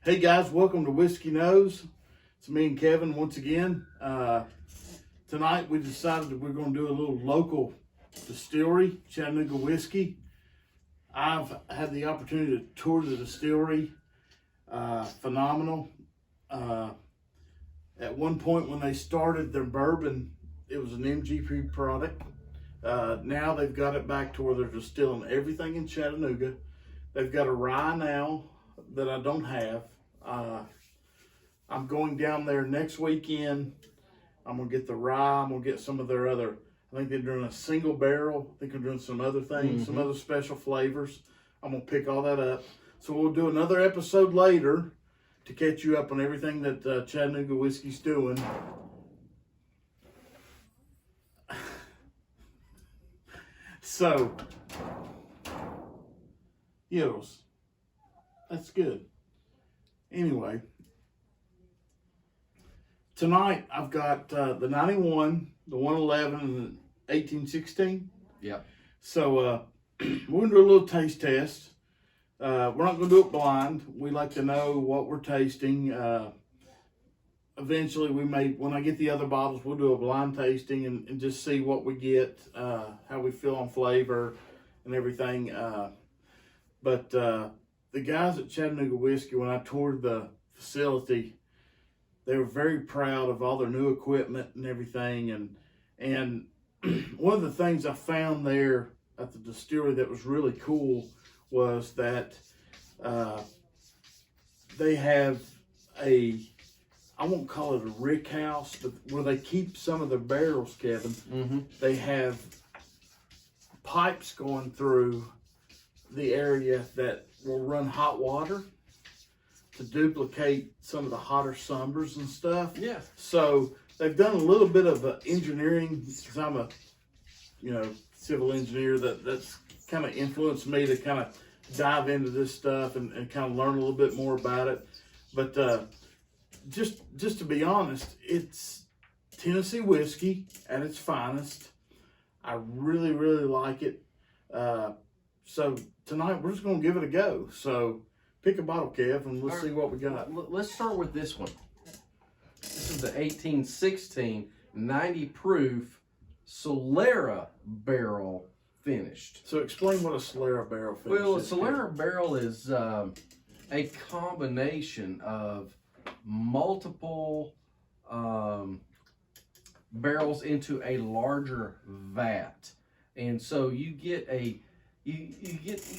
Hey guys, welcome to Whiskey Knows. It's me and Kevin once again. Tonight we decided that we're going to do a little local distillery, Chattanooga whiskey. I've had the opportunity to tour the distillery. Phenomenal. At one point when they started their bourbon, it was an MGP product. Now they've got it back to where they're distilling everything in Chattanooga. They've got a rye now that I don't have. I'm going down there next weekend. I'm going to get the rye. I'm going to get some of their other, I think they're doing a single barrel. I think they're doing some other things, some other special flavors. I'm going to pick all that up. So we'll do another episode later to catch you up on everything that Chattanooga Whiskey's doing. So, Yittles. That's good. Anyway, tonight I've got the 91, the 111, and the 1816. Yeah. So we're going to do a little taste test. We're not going to do it blind. We like to know what we're tasting. Eventually, when I get the other bottles, we'll do a blind tasting and just see what we get, how we feel on flavor and everything. But the guys at Chattanooga Whiskey, when I toured the facility, they were very proud of all their new equipment and everything. And one of the things I found there at the distillery that was really cool was that they have I won't call it a rick house, but where they keep some of their barrels, Kevin, they have pipes going through the area that will run hot water to duplicate some of the hotter summers and stuff. Yeah. So they've done a little bit of engineering, because I'm a civil engineer, that's kind of influenced me to kind of dive into this stuff and kind of learn a little bit more about it. But just to be honest, it's Tennessee whiskey at its finest. I really, really like it. So tonight we're just going to give it a go. So pick a bottle, Kev, and let's see what we got. Let's start with this one. This is the 1816 90 proof Solera barrel finished. So explain what a Solera barrel finish Well, a is. Solera barrel is a combination of multiple barrels into a larger vat, and so you get you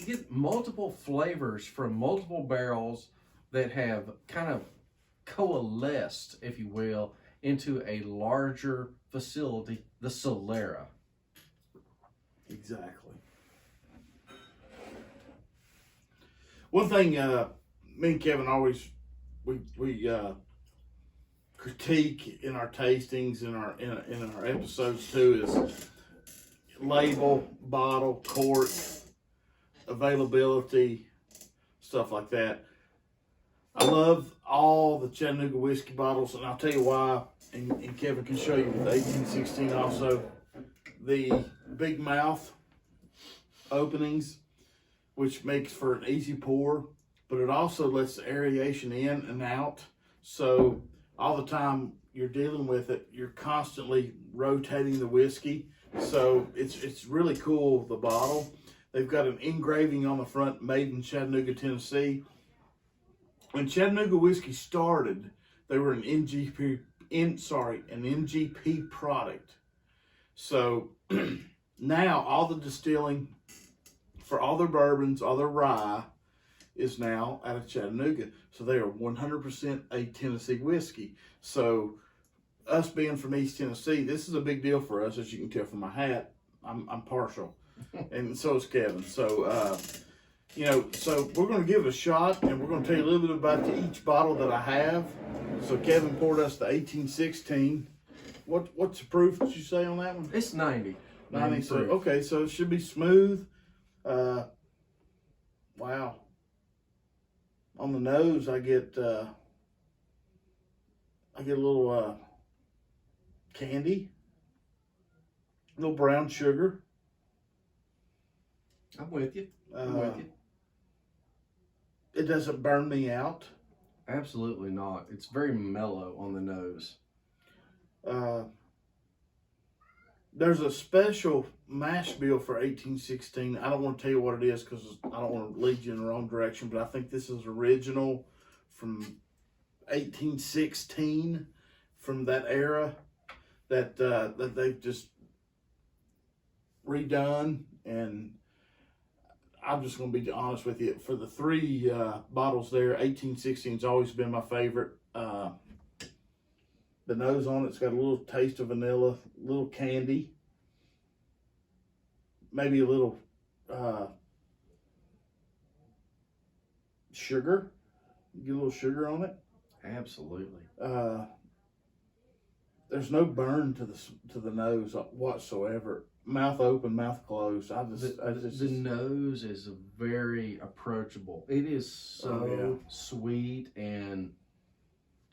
get multiple flavors from multiple barrels that have kind of coalesced, if you will, into a larger facility, the Solera. Exactly. One thing me and Kevin always we critique in our tastings in our episodes too is label, bottle, cork, availability, stuff like that. I love all the Chattanooga whiskey bottles, and I'll tell you why, and Kevin can show you with the 1816 also. The big mouth openings, which makes for an easy pour, but it also lets the aeration in and out. So all the time you're dealing with it, you're constantly rotating the whiskey. So it's really cool, the bottle. They've got an engraving on the front, made in Chattanooga, Tennessee. When Chattanooga whiskey started, they were an MGP product. So now all the distilling for all their bourbons, all their rye, is now out of Chattanooga. So they are 100% a Tennessee whiskey. So us being from East Tennessee, this is a big deal for us, as you can tell from my hat. I'm partial, and so is Kevin. So so we're going to give it a shot, and we're going to tell you a little bit about each bottle that I have. So Kevin poured us the 1816. What's the proof did you say on that one? It's 90. 90. So okay, so it should be smooth. Wow. On the nose, I get a little candy, a little brown sugar. I'm with you. It doesn't burn me out. Absolutely not. It's very mellow on the nose. There's a special mash bill for 1816. I don't want to tell you what it is because I don't want to lead you in the wrong direction, but I think this is original from 1816, from that era, that they've just redone. And I'm just going to be honest with you. For the three bottles there, 1816 has always been my favorite. The nose on it's got a little taste of vanilla, a little candy, maybe a little sugar. Get a little sugar on it. Absolutely. There's no burn to the nose whatsoever. Mouth open, mouth closed. The nose is very approachable. It is so sweet, and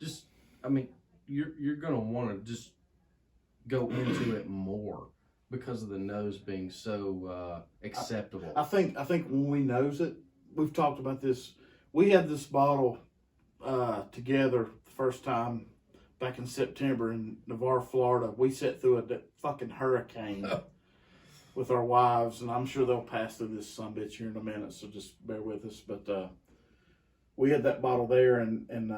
just, I mean, you're gonna want to just go into it more because of the nose being so acceptable. I think when we nose it, we've talked about this. We had this bottle together the first time back in September in Navarre, Florida. We sat through a fucking hurricane with our wives, and I'm sure they'll pass through this sumbitch here in a minute, so just bear with us. But we had that bottle there, and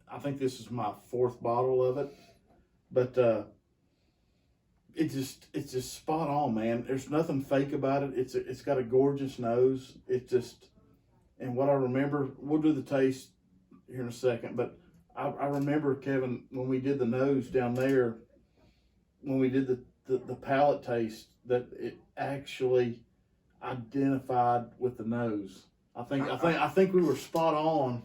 I think this is my fourth bottle of it. But it's just spot on, man. There's nothing fake about it. It's got a gorgeous nose. And what I remember, we'll do the taste here in a second, but I remember, Kevin, when we did the nose down there, when we did the palate taste, that it actually identified with the nose. I think we were spot on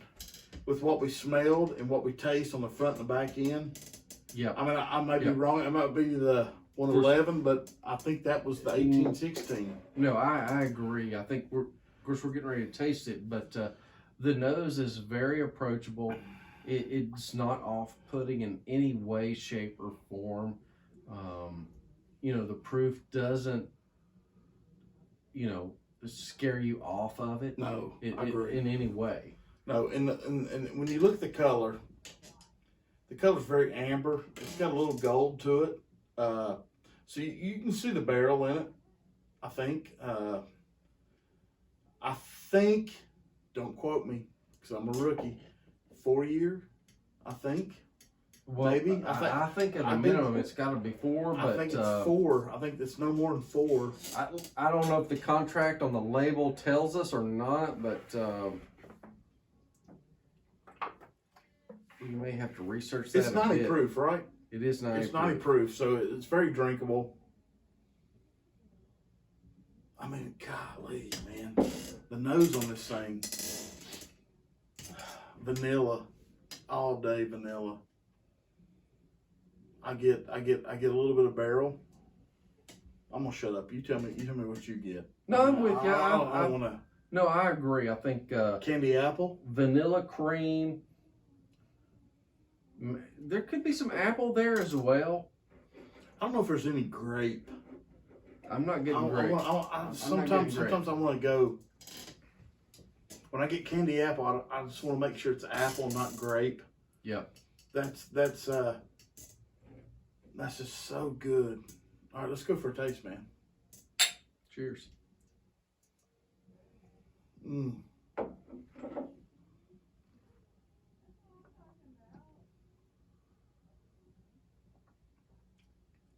with what we smelled and what we taste on the front and the back end. Yeah. I mean, I may be wrong. It might be the 111, but I think that was the 1816. No, I agree. I think of course we're getting ready to taste it, but the nose is very approachable. It's not off-putting in any way, shape, or form. The proof doesn't, scare you off of it. No, I agree. In any way. No, and when you look at the color's very amber. It's got a little gold to it. So you can see the barrel in it, I think. Don't quote me, because I'm a rookie, 4 year, I think. Well, maybe. I think at a minimum it's got to be 4, but I think it's 4. I think it's no more than 4. I don't know if the contract on the label tells us or not, but you may have to research that. It's 90 proof, right? It is 90 It's 90 proof, so it's very drinkable. I mean, golly, man. The nose on this thing, vanilla, all day vanilla. I get a little bit of barrel. I'm gonna shut up. You tell me what you get. No, I'm with you. I don't want to. No, I agree. I think candy apple, vanilla cream. There could be some apple there as well. I don't know if there's any grape. I'm not getting grape. Sometimes I want to go. When I get candy apple, I just want to make sure it's apple, not grape. Yep. That's just so good. All right, let's go for a taste, man. Cheers.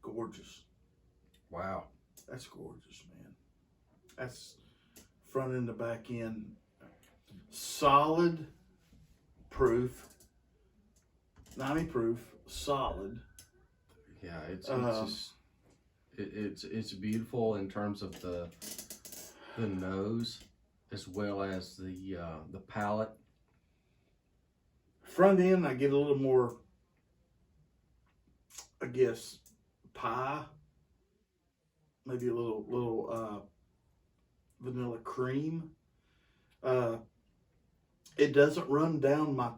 Gorgeous. Wow. That's gorgeous, man. That's front end to back end. Solid proof. 90 proof. Solid. Yeah, it's beautiful in terms of the nose as well as the palate. Front end, I get a little more, I guess, pie. Maybe a little vanilla cream. It doesn't run down my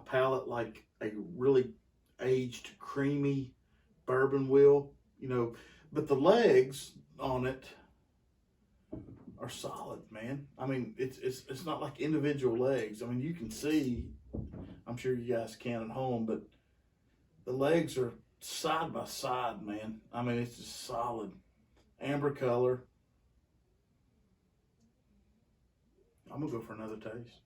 palate like a really aged, creamy bourbon will, but the legs on it are solid, man. I mean, it's not like individual legs. I mean, you can see, I'm sure you guys can at home, but the legs are side by side, man. I mean, it's just solid. Amber color. I'm gonna go for another taste.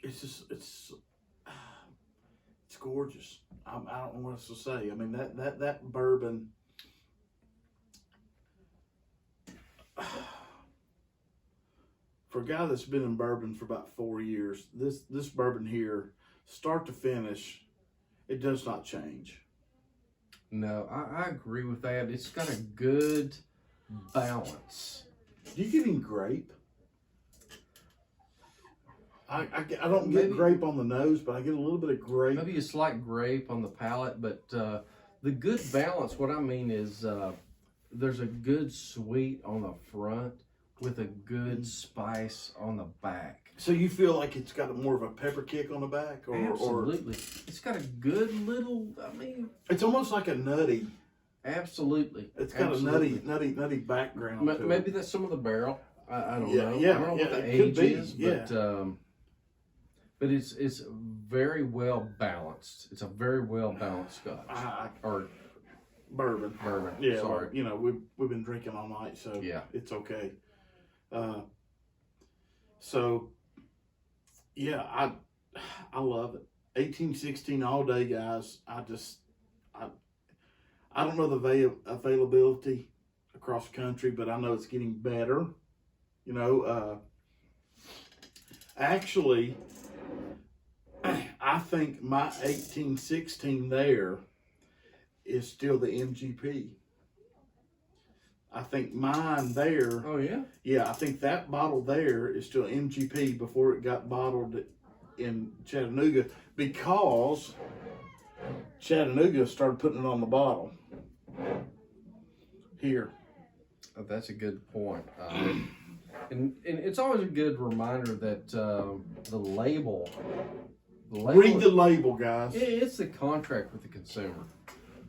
It's gorgeous. I don't know what else to say. I mean, that bourbon. For a guy that's been in bourbon for about 4 years, this bourbon here, start to finish, it does not change. No, I agree with that. It's got a good balance. Do you get any grape? I don't get grape on the nose, but I get a little bit of grape. Maybe a slight grape on the palate, but the good balance, what I mean is there's a good sweet on the front with a good spice on the back. So you feel like it's got more of a pepper kick on the back? Absolutely. It's got a good little, I mean... It's almost like a nutty. Absolutely. It's got a nutty background to it. Maybe that's some of the barrel. I don't know. Yeah, I don't know what the age is, but it's very well balanced. It's a very well balanced scotch. Or bourbon. Yeah, sorry. You know, we've been drinking all night, so yeah, it's okay. So yeah, I love it. 1816 all day, guys. I don't know the availability across the country, but I know it's getting better. You know, actually, I think my 1816 there is still the MGP. I think mine there. Oh, yeah? Yeah, I think that bottle there is still MGP before it got bottled in Chattanooga, because Chattanooga started putting it on the bottle. Here. Oh, that's a good point. And it's always a good reminder that the label. Read the label, guys. It's the contract with the consumer.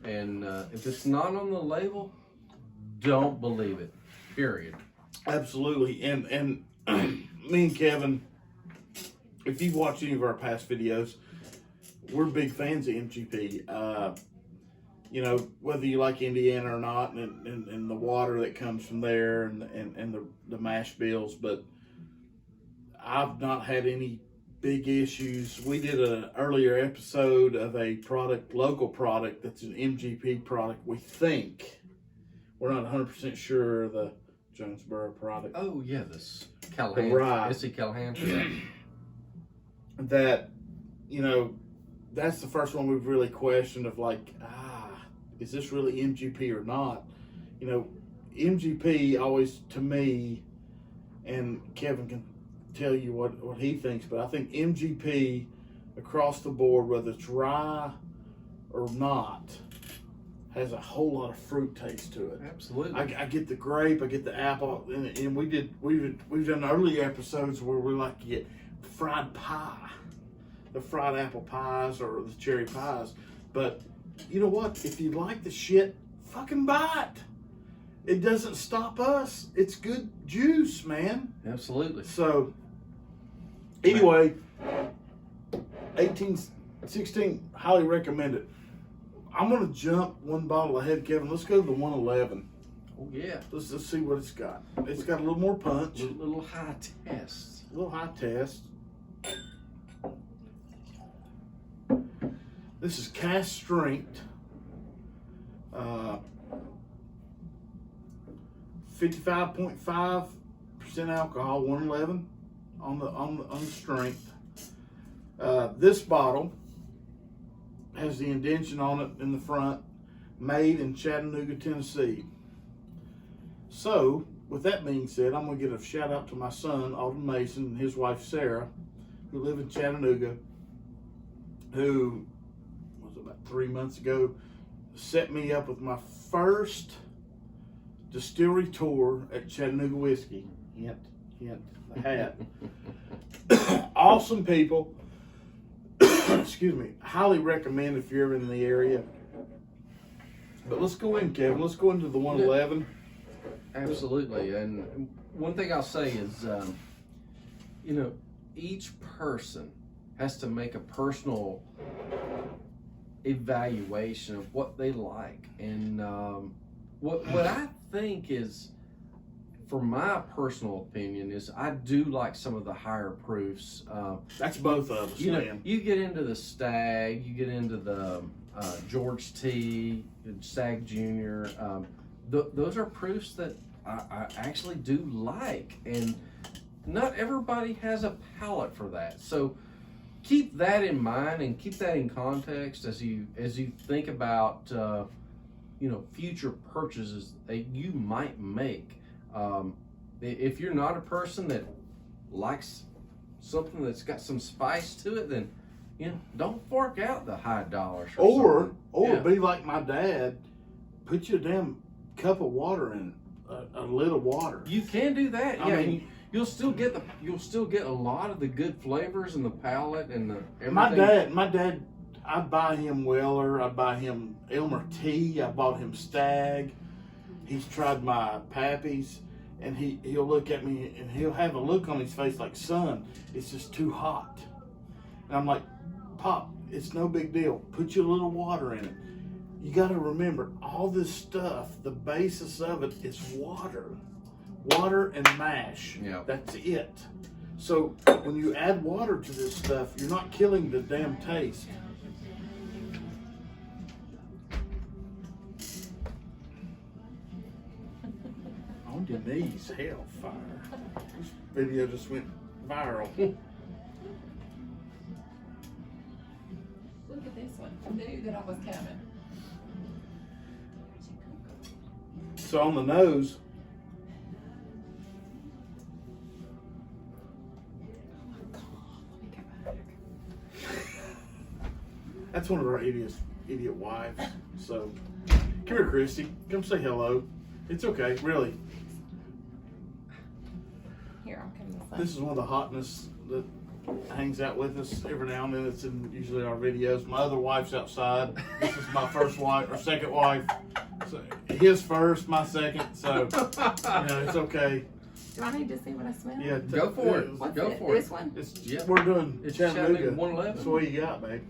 And if it's not on the label, don't believe it. Period. Absolutely. And me and Kevin, if you've watched any of our past videos, we're big fans of MGP. You know, whether you like Indiana or not, and the water that comes from there, and the mash bills, but I've not had any big issues. We did an earlier episode of a local product that's an MGP product, we think. We're not 100% sure the Jonesboro product. Oh, yeah, this Callahan. Right. Missy Callahan. Yeah. That, you know, that's the first one we've really questioned of like, is this really MGP or not? You know, MGP always, to me, and Kevin can tell you what he thinks, but I think MGP across the board, whether it's rye or not, has a whole lot of fruit taste to it. Absolutely. I get the grape, I get the apple, and we've done early episodes where we like to get fried pie, the fried apple pies or the cherry pies. But you know what? If you like the shit, fucking buy it. It doesn't stop us. It's good juice, man. Absolutely. So anyway, 1816, highly recommend it. I'm gonna jump one bottle ahead, Kevin. Let's go to the 111. Oh yeah. Let's see what it's got. It's got a little more punch. A little high test. A little high test. This is cast strength. 55.5% alcohol, 111 on the strength. This bottle has the indentation on it in the front, made in Chattanooga, Tennessee. So, with that being said, I'm going to give a shout out to my son, Alden Mason, and his wife, Sarah, who live in Chattanooga, who, about 3 months ago, set me up with my first distillery tour at Chattanooga Whiskey. Hint, the hat. awesome people. Excuse me. Highly recommend if you're ever in the area. But let's go in, Kevin. Let's go into the 111. Absolutely. And one thing I'll say is, each person has to make a personal evaluation of what they like. And what I think is, for my personal opinion, is I do like some of the higher proofs. That's both of us, man. You get into the Stag, you get into the George T, Stag Jr. Those are proofs that I actually do like, and not everybody has a palate for that. So keep that in mind and keep that in context as you think about future purchases that you might make. If you're not a person that likes something that's got some spice to it, then don't fork out the high dollars. Or be like my dad, put your damn cup of water in a little water. You can do that. I mean, and you'll still get a lot of the good flavors in the palate and the everything. My dad, I'd buy him Weller, I'd buy him Elmer T, I bought him Stag. He's tried my Pappies, and he'll look at me and he'll have a look on his face like, son, it's just too hot. And I'm like, Pop, it's no big deal. Put your little water in it. You got to remember, all this stuff, the basis of it is water. Water and mash. Yeah. That's it. So when you add water to this stuff, you're not killing the damn taste. On your knees, hellfire. This video just went viral. Look at this one. I knew that I was coming. So on the nose, that's one of our idiot wives. So come here, Christy. Come say hello. It's okay, really. Here, I'll come this way. This is one of the hotness that hangs out with us every now and then. It's in usually our videos. My other wife's outside. This is my first wife or second wife. So his first, my second. So it's okay. Do I need to see what I smell? Yeah, Go for it. What's Go it? for it. This one? We're doing It's Chattanooga. 111. So what you got, babe?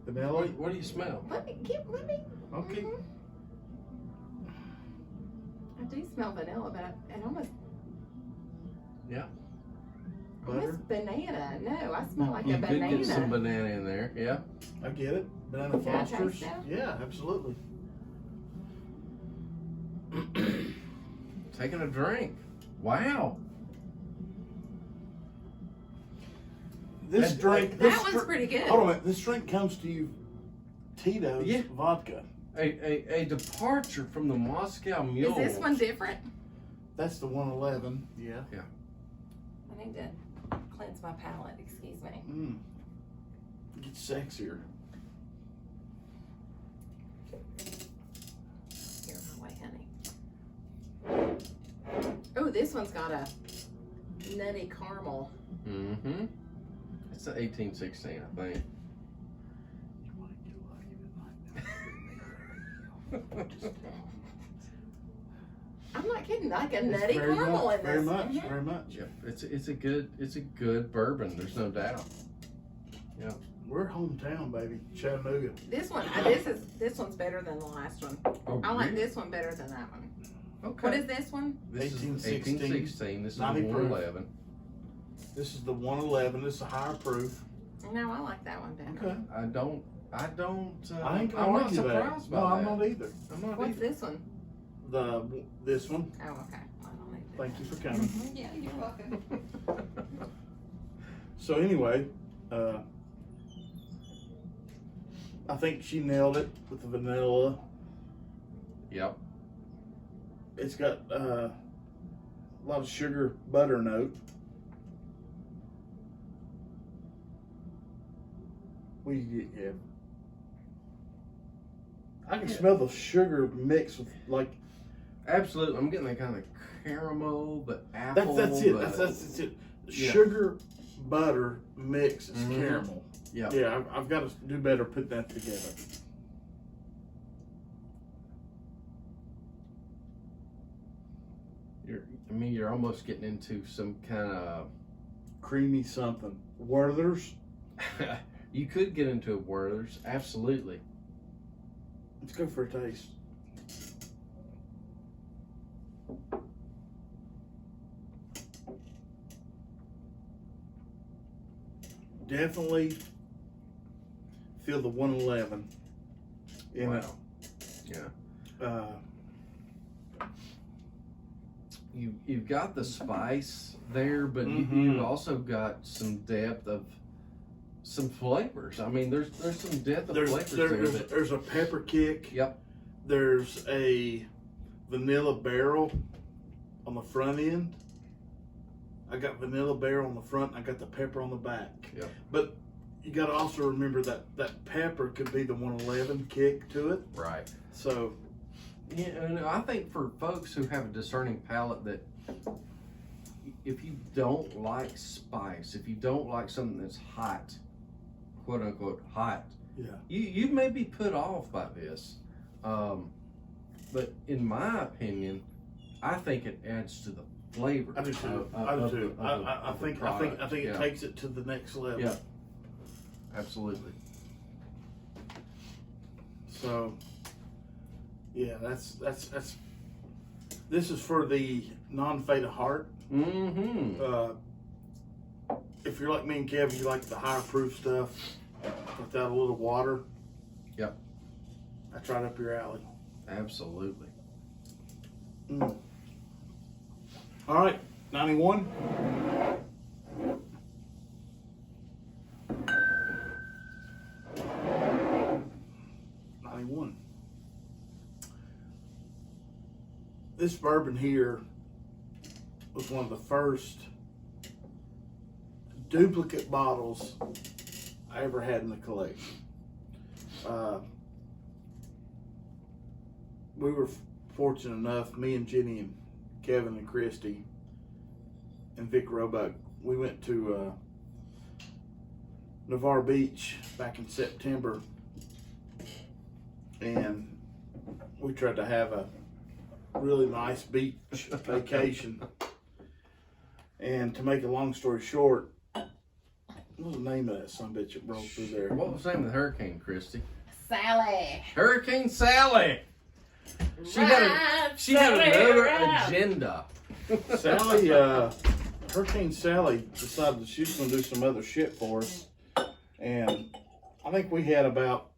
Vanilla. What do you smell? Let me. Okay. Mhm. I do smell vanilla, but and almost Butter. banana. No, I smell like You a could banana. get some banana in there. Yeah. I get it. Banana Can I Fosters. taste that? Yeah, absolutely. Taking a drink. Wow. This drink. That one's pretty good. Hold on a minute. This drink comes to you, Tito's Yeah. vodka. A departure from the Moscow Mule. Is this one different? That's the 111. Yeah. I need to cleanse my palate. Excuse me. It gets sexier. Here, my way, honey. Oh, this one's got a nutty caramel. Mm-hmm. It's an 1816, I think. You want to get lucky I'm not kidding. Like a It's nutty very caramel much, in this. Very much, Mhm. very much. Yep. It's a good bourbon. There's no doubt. We're hometown, baby. Chattanooga. This one, this one's better than the last one. Oh, I like really? this one better than that one. Okay. What is this one? This is 1816. 1816. This is 90 proof. 111. This is the 111. This is a higher proof. No, I like that one better. Okay. I don't. I ain't gonna I'm not argue that. surprised No, by I'm that. not either. I'm not What's either. this one? This one. Oh, okay. I don't need that. Thank you for coming. Yeah, you're welcome. So anyway, I think she nailed it with the vanilla. Yep. It's got a lot of sugar butter note. What do you get, Kev? I can smell the sugar mixed with like Absolutely. I'm getting that kind of caramel, but apple. that's it. but- That's it. Yeah. Sugar butter mix as caramel. Yeah. Yeah, I've got to do better putting that together. You're almost getting into some kind of Creamy something. Werther's. you could get into a Werther's, absolutely. Let's go for a taste. Definitely feel the 111 in it. Wow. Yeah. You've got the spice there, but you've also got some depth of some flavors. I mean, there's some depth of flavors there's a pepper kick. Yep. There's a vanilla barrel on the front end. I got vanilla barrel on the front. I got the pepper on the back. Yep. But you got to also remember that pepper could be the 111 kick to it. Right. So. Yeah, and I think for folks who have a discerning palate, that if you don't like spice, if you don't like something that's hot, quote unquote hot, Yeah. you may be put off by this. But in my opinion, I think it adds to the flavor. I do too. I think it takes it to the next level. Yeah. Absolutely. So. Yeah, that's. This is for the non-faint of heart. Mm-hmm. If you're like me and Kevin, you like the higher proof stuff without a little water. Yep. That's right up your alley. Absolutely. Mm. All right, 91. This bourbon here was one of the first duplicate bottles I ever had in the collection. We were fortunate enough, me and Jenny and Kevin and Christy and Vic Roebuck, we went to Navarre Beach back in September, and we tried to have a really nice beach vacation. And to make a long story short, what was the name of that sumbitch that broke through there? What was the name of the hurricane, Christy? Sally. Hurricane Sally. She had another agenda. Sally, Hurricane Sally decided that she was going to do some other shit for us. And I think we had about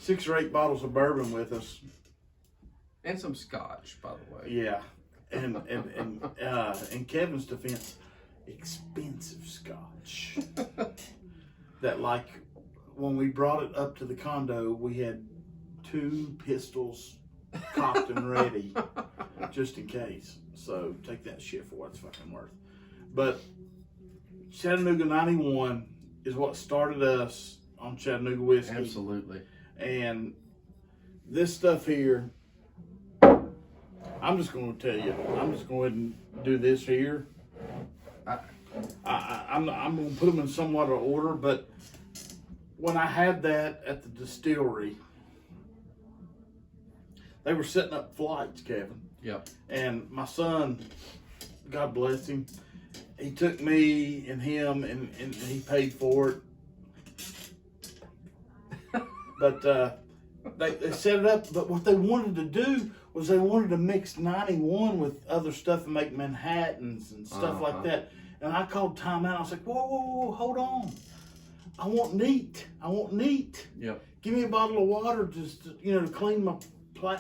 6 or 8 bottles of bourbon with us. And some scotch, by the way. Yeah. And in Kevin's defense, expensive scotch. That, like, when we brought it up to the condo, we had 2 pistols cocked and ready just in case. So take that shit for what it's fucking worth. But Chattanooga 91 is what started us on Chattanooga whiskey. Absolutely. And this stuff here, I'm just going to tell you, I'm just going to go ahead and do this here. I'm going to put them in somewhat of order, but when I had that at the distillery, they were setting up flights, Kevin. Yep. And my son, God bless him, he took me and him and he paid for it. But they set it up, but what they wanted to do was they wanted to mix 91 with other stuff and make Manhattans and stuff like that. And I called time out. I was like, whoa, hold on. I want neat. Yep. Give me a bottle of water just to clean my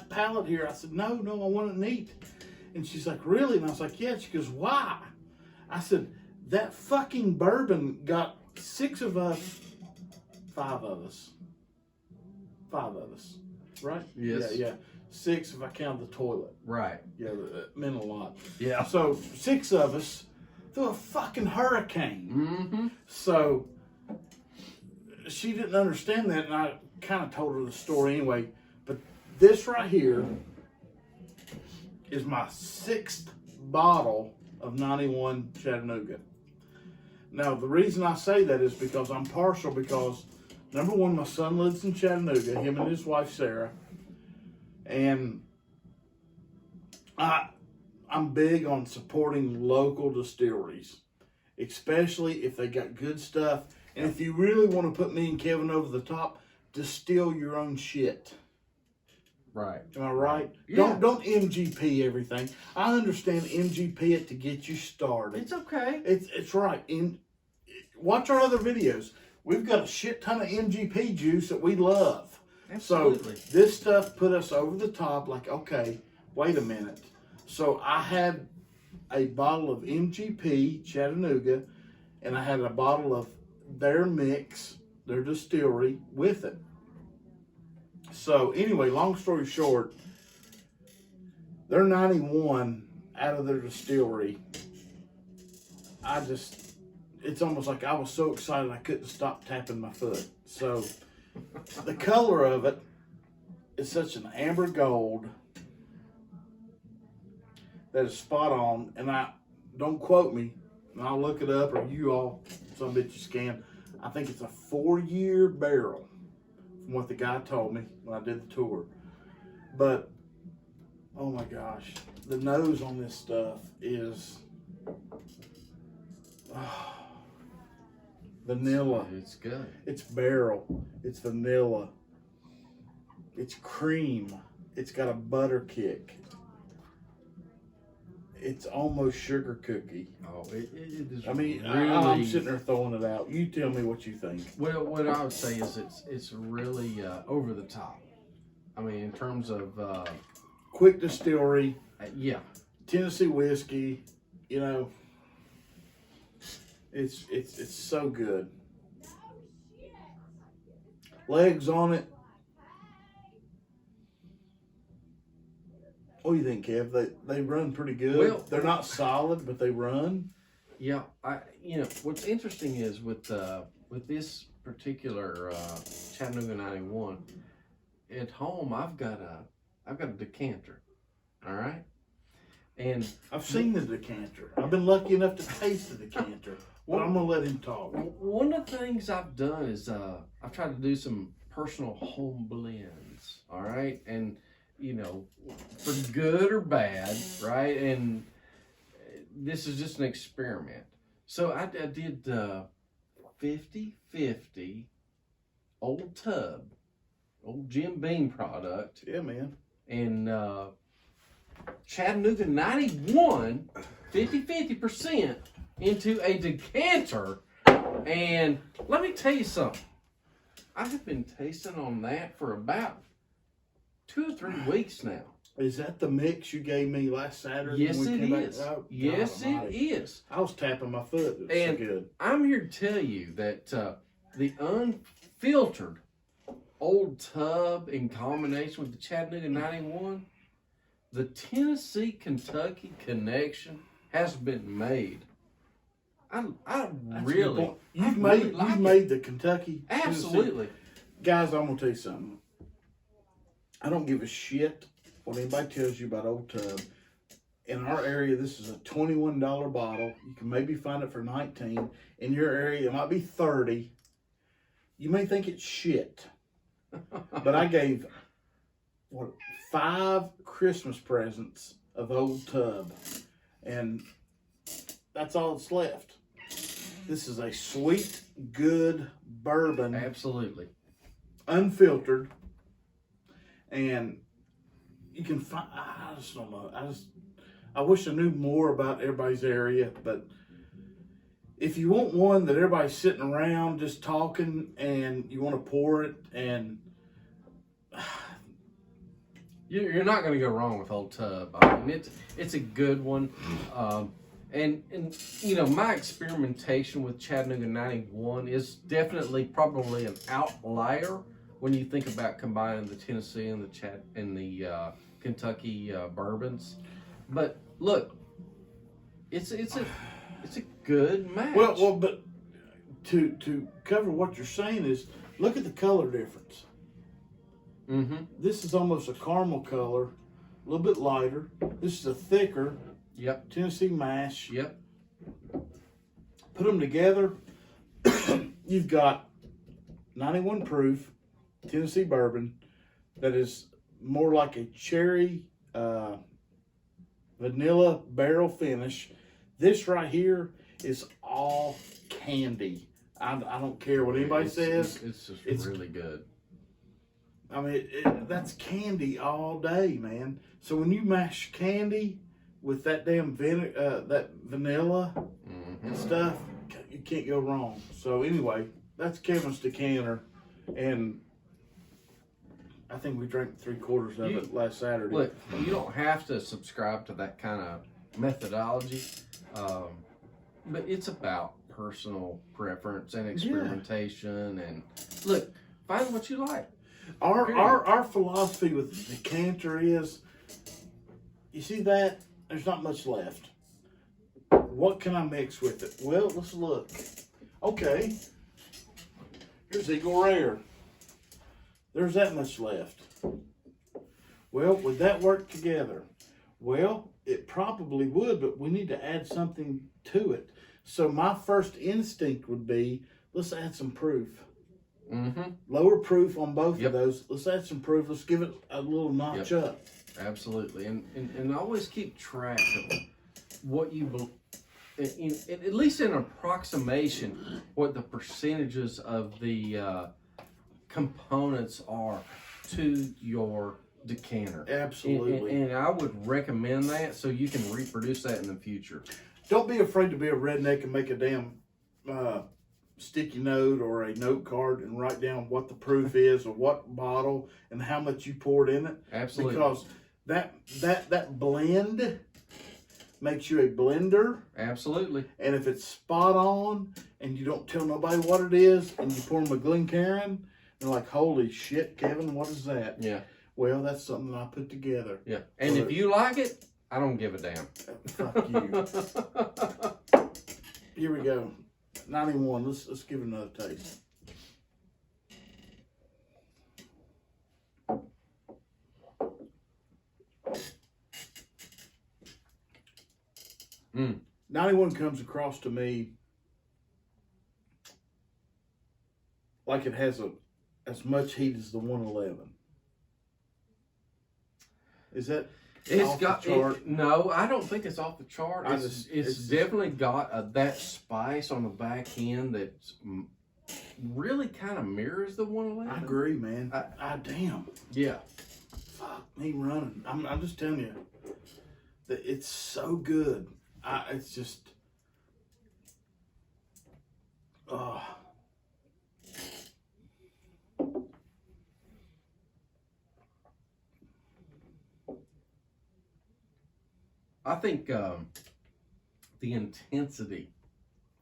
palate here. I said, no, I want it neat. And she's like, really? And I was like, yeah. She goes, why? I said, that fucking bourbon got 5 of us, right? Yes. Yeah. 6 if I count the toilet. Right. Yeah, that meant a lot. Yeah. So 6 of us through a fucking hurricane. Mm-hmm. So she didn't understand that, and I kind of told her the story anyway. But this right here is my 6th bottle of 91 Chattanooga. Now, the reason I say that is because I'm partial because, number one, my son lives in Chattanooga, him and his wife, Sarah. And I'm big on supporting local distilleries, especially if they got good stuff. And if you really want to put me and Kevin over the top, distill your own shit. Right. Am I right? Yeah. Don't MGP everything. I understand MGP it to get you started. It's okay. It's right. Watch our other videos. We've got a shit ton of MGP juice that we love. Absolutely. So this stuff put us over the top. Like, okay, wait a minute. So I had a bottle of MGP Chattanooga, and I had a bottle of their mix, their distillery, with it. So anyway, long story short, they're 91 out of their distillery. It's almost like I was so excited I couldn't stop tapping my foot. So the color of it is such an amber gold that is spot on. And don't quote me, and I'll look it up, or you all, some bitches can. I think it's a 4-year barrel, from what the guy told me when I did the tour. But, oh my gosh, the nose on this stuff is vanilla. It's good. It's barrel. It's vanilla. It's cream. It's got a butter kick. It's almost sugar cookie. Oh, it is. I mean, really, I'm sitting there throwing it out. You tell me what you think. Well, what I would say is it's really over the top. I mean, in terms of Quick distillery, yeah, Tennessee whiskey. You know, it's so good. Legs on it. What do you think, Kev? They run pretty good. Well, they're not solid, but they run. yeah. What's interesting is with this particular Chattanooga 91 at home, I've got a decanter. All right, and I've seen the decanter. I've been lucky enough to taste the decanter. Well, I'm gonna let him talk. One of the things I've done is I've tried to do some personal home blends. All right, and for good or bad, right? And this is just an experiment. So I did 50-50 Old Tub, old Jim Beam product. Yeah, man. And Chattanooga 91, 50% into a decanter. And let me tell you something. I have been tasting on that for about 2 or 3 weeks now. Is that the mix you gave me last Saturday? Yes, when we it came is. Back? Oh, Yes, God it almighty. is. I was tapping my foot. It was And so good. I'm here to tell you that the Unfiltered Old Tub in combination with the Chattanooga 91, the Tennessee-Kentucky connection has been made. I That's a good really, point. I You've really made like you've it. made the Kentucky. Absolutely. Tennessee. Guys, I'm gonna tell you something. I don't give a shit what anybody tells you about Old Tub. In our area, this is a $21 bottle. You can maybe find it for $19. In your area, it might be $30. You may think it's shit, but I gave 5 Christmas presents of Old Tub, and that's all that's left. This is a sweet, good bourbon, Absolutely. unfiltered, and you can find. I just don't know. I wish I knew more about everybody's area, but if you want one that everybody's sitting around just talking, and you want to pour it, and You're not going to go wrong with Old Tub. I mean, it's a good one. And my experimentation with Chattanooga 91 is definitely probably an outlier when you think about combining the Tennessee and the Kentucky bourbons. But look, it's a good match. well, but to cover what you're saying is look at the color difference. Mm-hmm. This is almost a caramel color, a little bit lighter. This is a thicker Yep. Tennessee mash. Yep. Put them together, you've got 91 proof Tennessee bourbon that is more like a cherry vanilla barrel finish. This right here is all candy. I don't care what anybody says. It's really good. I mean, that's candy all day, man. So when you mash candy with that damn that vanilla and stuff, you can't go wrong. So anyway, that's Kevin's decanter, and I think we drank 3/4 of it last Saturday. Look, you don't have to subscribe to that kind of methodology, but it's about personal preference and experimentation. And look, find what you like. Our philosophy with the decanter is, you see that? There's not much left. What can I mix with it? Well, let's look. Okay. Here's Eagle Rare. There's that much left. Well, would that work together? Well, it probably would, but we need to add something to it. So my first instinct would be, let's add some proof. Lower proof on both of those. Let's add some proof. Let's give it a little notch up. Absolutely. And always keep track of what you at least in approximation, what the percentages of the components are to your decanter. Absolutely. And I would recommend that so you can reproduce that in the future. Don't be afraid to be a redneck and make a damn sticky note or a note card and write down what the proof is or what bottle and how much you poured in it. Absolutely. Because that blend makes you a blender. Absolutely. And if it's spot on and you don't tell nobody what it is and you pour them a Glencairn, they're like, holy shit, Kevin, what is that? Yeah. Well, that's something that I put together. Yeah. And if you like it, I don't give a damn. Fuck you. Here we go. 91. Let's give it another taste. Mm. 91 comes across to me like it has as much heat as the 111. Is that off the chart? No, I don't think it's off the chart. It's just definitely got that spice on the back end that really kind of mirrors the 111. I agree, man. I damn. Yeah. Fuck me running. I'm just telling you that it's so good. It's just, I think the intensity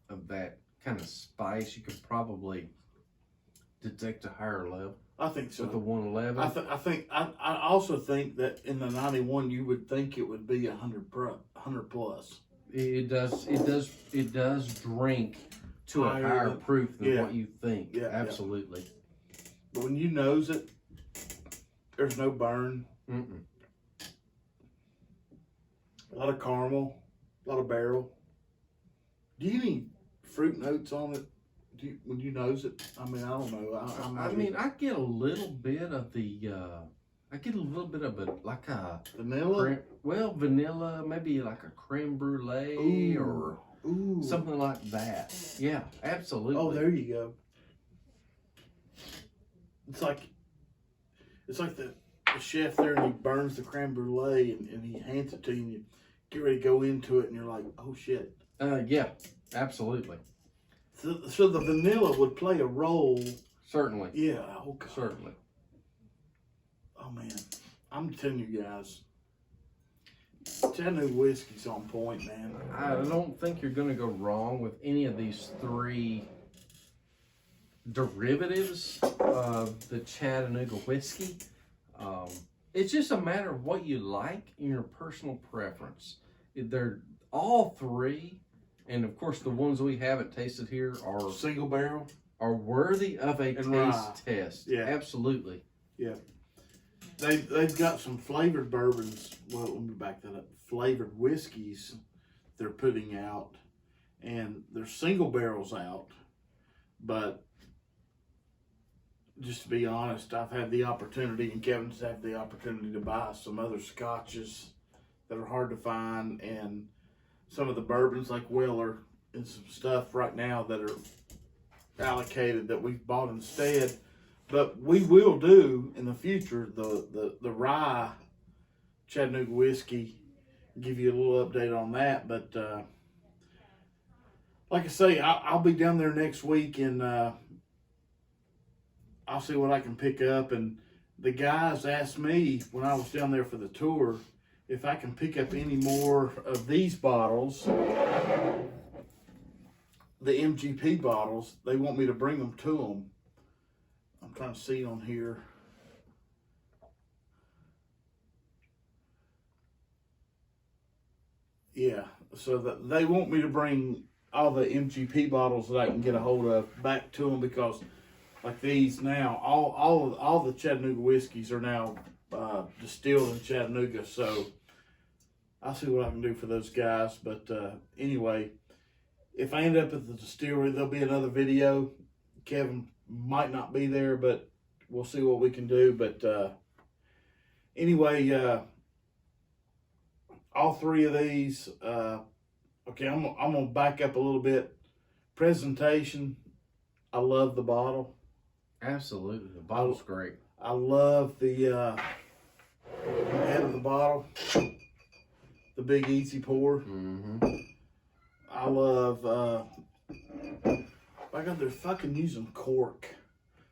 of that kind of spice you could probably detect a higher level. I think so. With the 111. I also think that in the 91 you would think it would be 100 plus. It does drink to a higher proof than what you think. Yeah, absolutely. Yeah. But when you nose it, there's no burn. Mm-mm. A lot of caramel, a lot of barrel. Do you need fruit notes on it? When you nose it? I mean, I don't know. I get a little bit of the. I get a little bit of like a vanilla. Vanilla, maybe like a creme brulee or something like that. Yeah, absolutely. Oh, there you go. It's like the chef there, and he burns the creme brulee and he hands it to you, and you get ready to go into it, and you're like, oh shit. Yeah, absolutely. So the vanilla would play a role. Certainly. Yeah. Oh God. Certainly. Oh man, I'm telling you guys, Chattanooga whiskey's on point, man. I don't think you're going to go wrong with any of these three derivatives of the Chattanooga whiskey. It's just a matter of what you like and your personal preference. They're all three, and of course the ones we haven't tasted here are single barrel, are worthy of a taste test. Yeah, absolutely. Yeah, they've got some flavored bourbons. Well, let me back that up. Flavored whiskeys they're putting out, and there's single barrels out, but just to be honest, I've had the opportunity, and Kevin's had the opportunity to buy some other scotches that are hard to find, and some of the bourbons like Weller, and some stuff right now that are allocated that we've bought instead. But we will do in the future the rye Chattanooga whiskey, give you a little update on that. But like I say, I'll be down there next week, and I'll see what I can pick up. And the guys asked me when I was down there for the tour if I can pick up any more of these bottles, the MGP bottles. They want me to bring them to them. I'm trying to see on here. Yeah, so that they want me to bring all the MGP bottles that I can get a hold of back to them, because like these now, all the Chattanooga whiskeys are now distilled in Chattanooga. So I'll see what I can do for those guys. But anyway, if I end up at the distillery, there'll be another video. Kevin might not be there, but we'll see what we can do. But anyway, all three of these. Okay, I'm gonna back up a little bit. Presentation. I love the bottle. Absolutely, the bottle's great. I love the head of the bottle, the big easy pour. Mm-hmm. I love. My God, they're fucking using cork.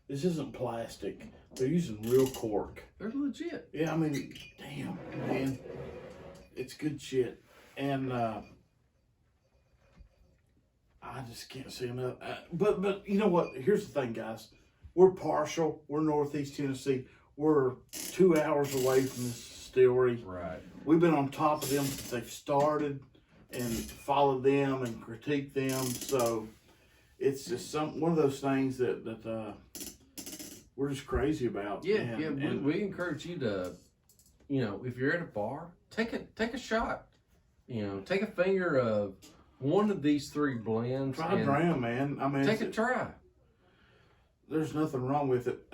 This isn't plastic. They're using real cork. They're legit. Yeah, I mean, damn, man, it's good shit. And I just can't say enough. But you know what? Here's the thing, guys. We're partial. We're Northeast Tennessee. We're 2 hours away from this distillery. Right. We've been on top of them since they've started, and followed them and critiqued them. So it's just one of those things that we're just crazy about. Yeah, and we encourage you to, if you're at a bar, take a shot. Take a finger of one of these three blends. Try a dram, man. I mean, take a try. There's nothing wrong with it.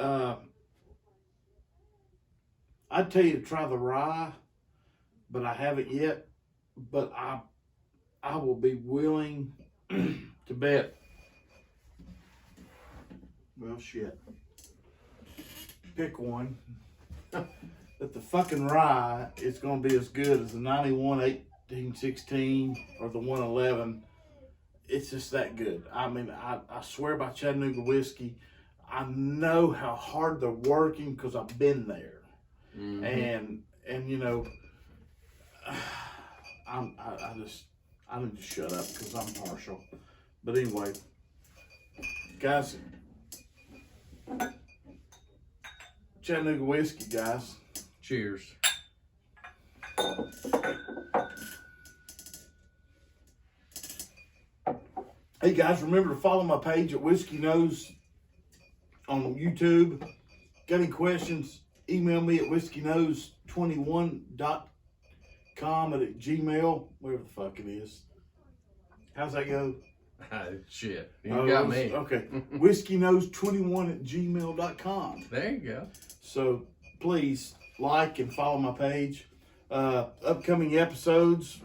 I'd tell you to try the rye, but I haven't yet. But I will be willing to bet. Well, shit. Pick one. That the fucking rye is going to be as good as the 91 1816 or the 111. It's just that good. I mean, I swear by Chattanooga whiskey. I know how hard they're working because I've been there. Mm-hmm. And I need to shut up because I'm partial. But anyway, guys, Chattanooga whiskey, guys. Cheers. Hey guys, remember to follow my page at Whiskey Nose on YouTube. Got any questions? Email me at whiskeynose21.com at Gmail, whatever the fuck it is. How's that go? Shit, you got me. Okay, whiskeynose21@gmail.com. There you go. So please like and follow my page. Upcoming episodes.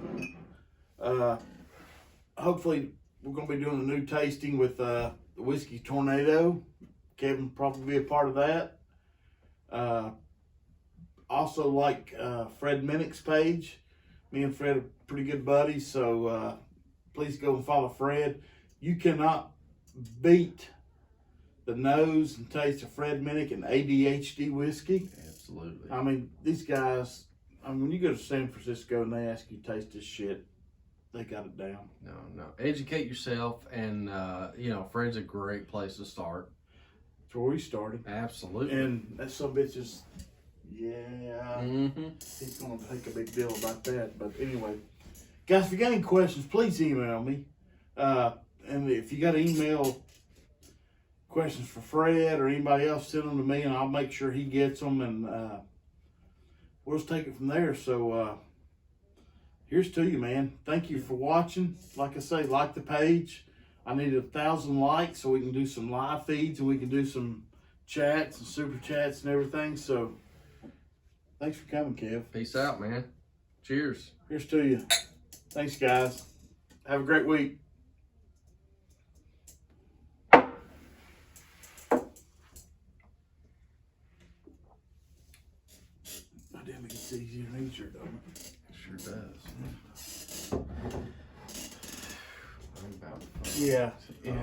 Hopefully we're going to be doing a new tasting with the Whiskey Tornado. Kevin will probably be a part of that. Also like Fred Minnick's page. Me and Fred are pretty good buddies, so please go and follow Fred. You cannot beat the nose and taste of Fred Minnick and ADHD whiskey. Absolutely. I mean, these guys, when you go to San Francisco and they ask you to taste this shit, they got it down. No. Educate yourself, and Fred's a great place to start. That's where we started. Absolutely. And that son of a bitch is, he's going to take a big deal about that. But anyway, guys, if you got any questions, please email me. And if you got an email questions for Fred or anybody else, send them to me, and I'll make sure he gets them, and we'll just take it from there. So here's to you, man. Thank you for watching. Like I say, like the page. I need 1,000 likes so we can do some live feeds and we can do some chats and super chats and everything. So thanks for coming, Kev. Peace out, man. Cheers. Here's to you. Thanks, guys. Have a great week. Oh, damn, it gets easier and easier, don't it? Sure does. I'm about to Yeah. Yeah.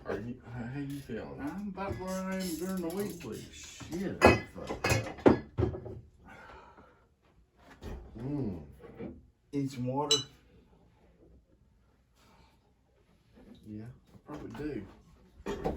Are you? How you feeling? I'm about where I am during the week. Holy shit! I'm fucked up. Need some water? Yeah. I probably do.